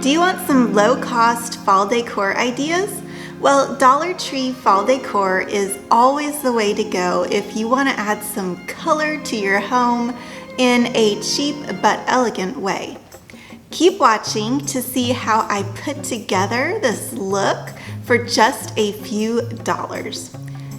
Do you want some low-cost fall decor ideas? Well, Dollar Tree Fall Decor is always the way to go if you want to add some color to your home in a cheap but elegant way. Keep watching to see how I put together this look for just a few dollars.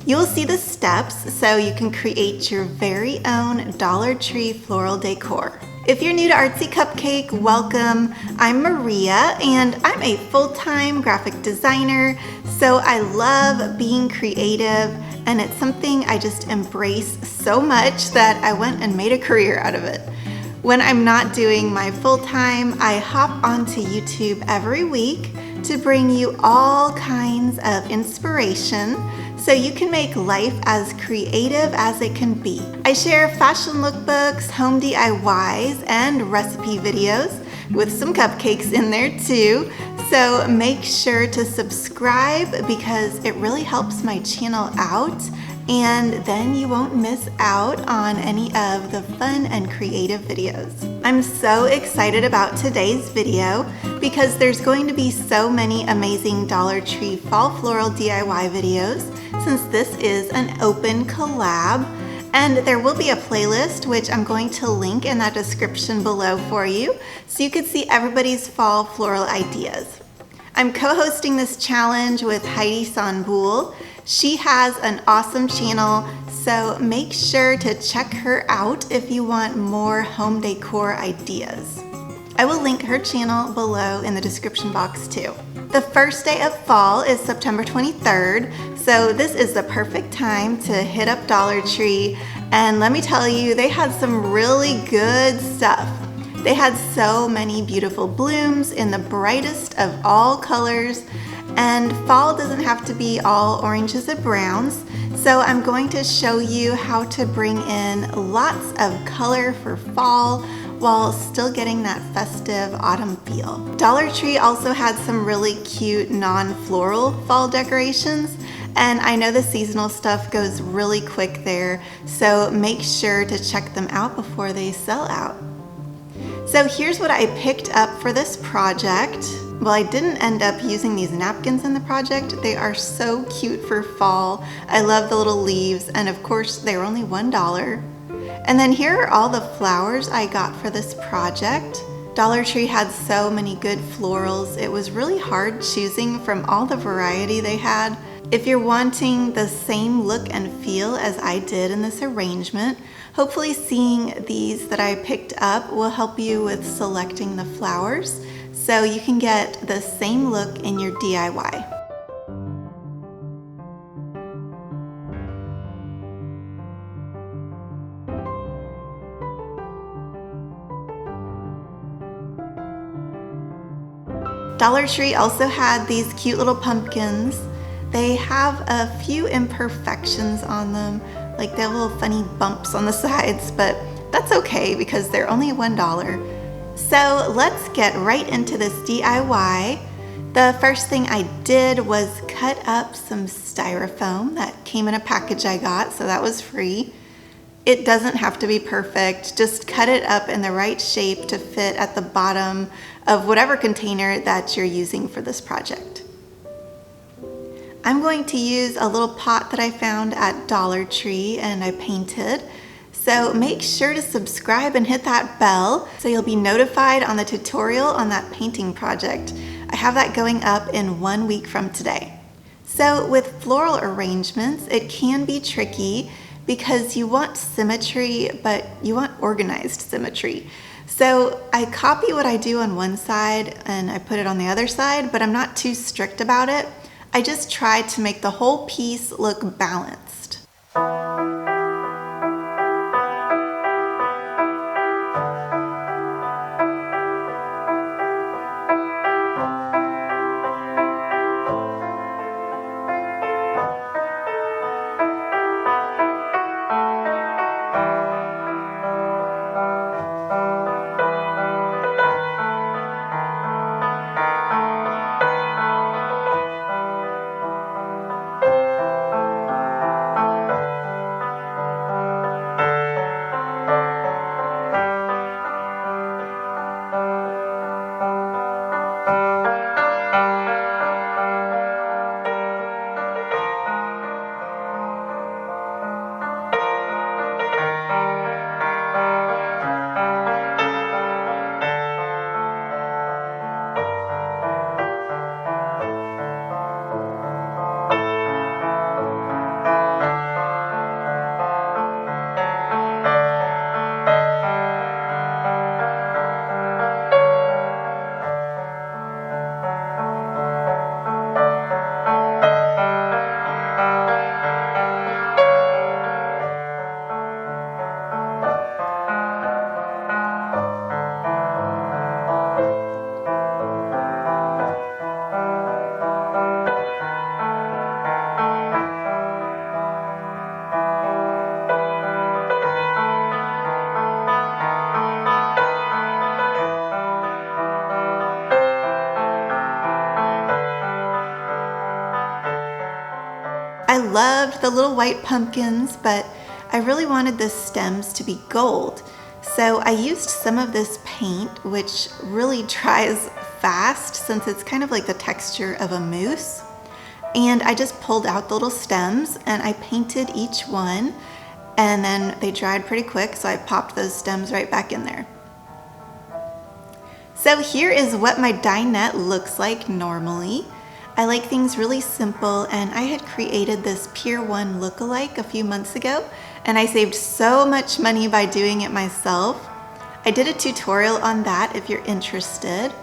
You'll see the steps so you can create your very own Dollar Tree floral decor. If you're new to Artsy Cupcake, welcome. I'm Maria and I'm a full-time graphic designer, so I love being creative and it's something I just embrace so much that I went and made a career out of it. When I'm not doing my full-time, I hop onto YouTube every week to bring you all kinds of inspiration so you can make life as creative as it can be. I share fashion lookbooks, home DIYs, and recipe videos with some cupcakes in there too. So make sure to subscribe because it really helps my channel out, and then you won't miss out on any of the fun and creative videos. I'm so excited about today's video because there's going to be so many amazing Dollar Tree Fall Floral DIY videos since this is an open collab, and there will be a playlist which I'm going to link in that description below for you so you can see everybody's fall floral ideas. I'm co-hosting this challenge with Heidi Sonboul. She has an awesome channel, so make sure to check her out if you want more home decor ideas. I will link her channel below in the description box too. The first day of fall is September 23rd, so this is the perfect time to hit up Dollar Tree, and let me tell you, they had some really good stuff. They had so many beautiful blooms in the brightest of all colors, and fall doesn't have to be all oranges and browns, so I'm going to show you how to bring in lots of color for fall while still getting that festive autumn feel. Dollar Tree also had some really cute non-floral fall decorations, and I know the seasonal stuff goes really quick there, so make sure to check them out before they sell out. So here's what I picked up for this project. Well, I didn't end up using these napkins in the project. They are so cute for fall. I love the little leaves, and of course they were only $1. And then here are all the flowers I got for this project. Dollar Tree had so many good florals. It was really hard choosing from all the variety they had. If you're wanting the same look and feel as I did in this arrangement, hopefully seeing these that I picked up will help you with selecting the flowers so you can get the same look in your DIY. Dollar Tree also had these cute little pumpkins. They have a few imperfections on them, like they have little funny bumps on the sides, but that's okay because they're only $1. So let's get right into this DIY. The first thing I did was cut up some styrofoam that came in a package I got, so that was free. It doesn't have to be perfect, just cut it up in the right shape to fit at the bottom of whatever container that you're using for this project. I'm going to use a little pot that I found at Dollar Tree and I painted. So make sure to subscribe and hit that bell so you'll be notified on the tutorial on that painting project. I have that going up in 1 week from today. So with floral arrangements, it can be tricky because you want symmetry, but you want organized symmetry. So I copy what I do on one side and I put it on the other side, but I'm not too strict about it. I just try to make the whole piece look balanced. loved the little white pumpkins, but I really wanted the stems to be gold. So I used some of this paint, which really dries fast since it's kind of like the texture of a mousse. And I just pulled out the little stems and I painted each one, and then they dried pretty quick, so I popped those stems right back in there. So here is what my dinette looks like normally. I like things really simple, and I had created this Pier 1 look-alike a few months ago, and I saved so much money by doing it myself. I did a tutorial on that if you're interested.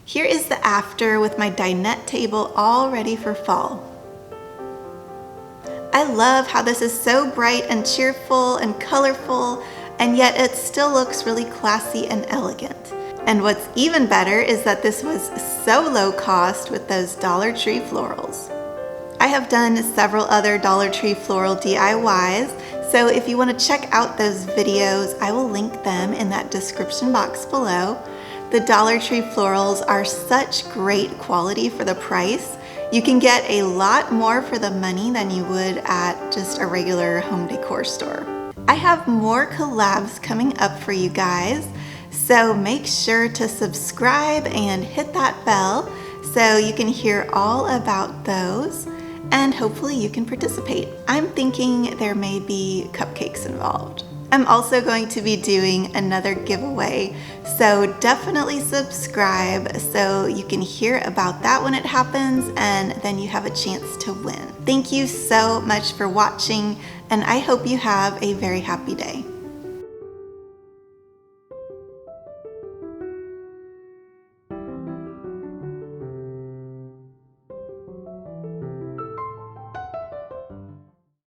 Here is the after with my dinette table all ready for fall. I love how this is so bright and cheerful and colorful, and yet it still looks really classy and elegant. And what's even better is that this was so low cost with those Dollar Tree florals. I have done several other Dollar Tree floral DIYs, so if you want to check out those videos, I will link them in that description box below. The Dollar Tree florals are such great quality for the price. You can get a lot more for the money than you would at just a regular home decor store. I have more collabs coming up for you guys, so make sure to subscribe and hit that bell so you can hear all about those, and hopefully you can participate. I'm thinking there may be cupcakes involved. I'm also going to be doing another giveaway, so definitely subscribe so you can hear about that when it happens, and then you have a chance to win. Thank you so much for watching, and I hope you have a very happy day.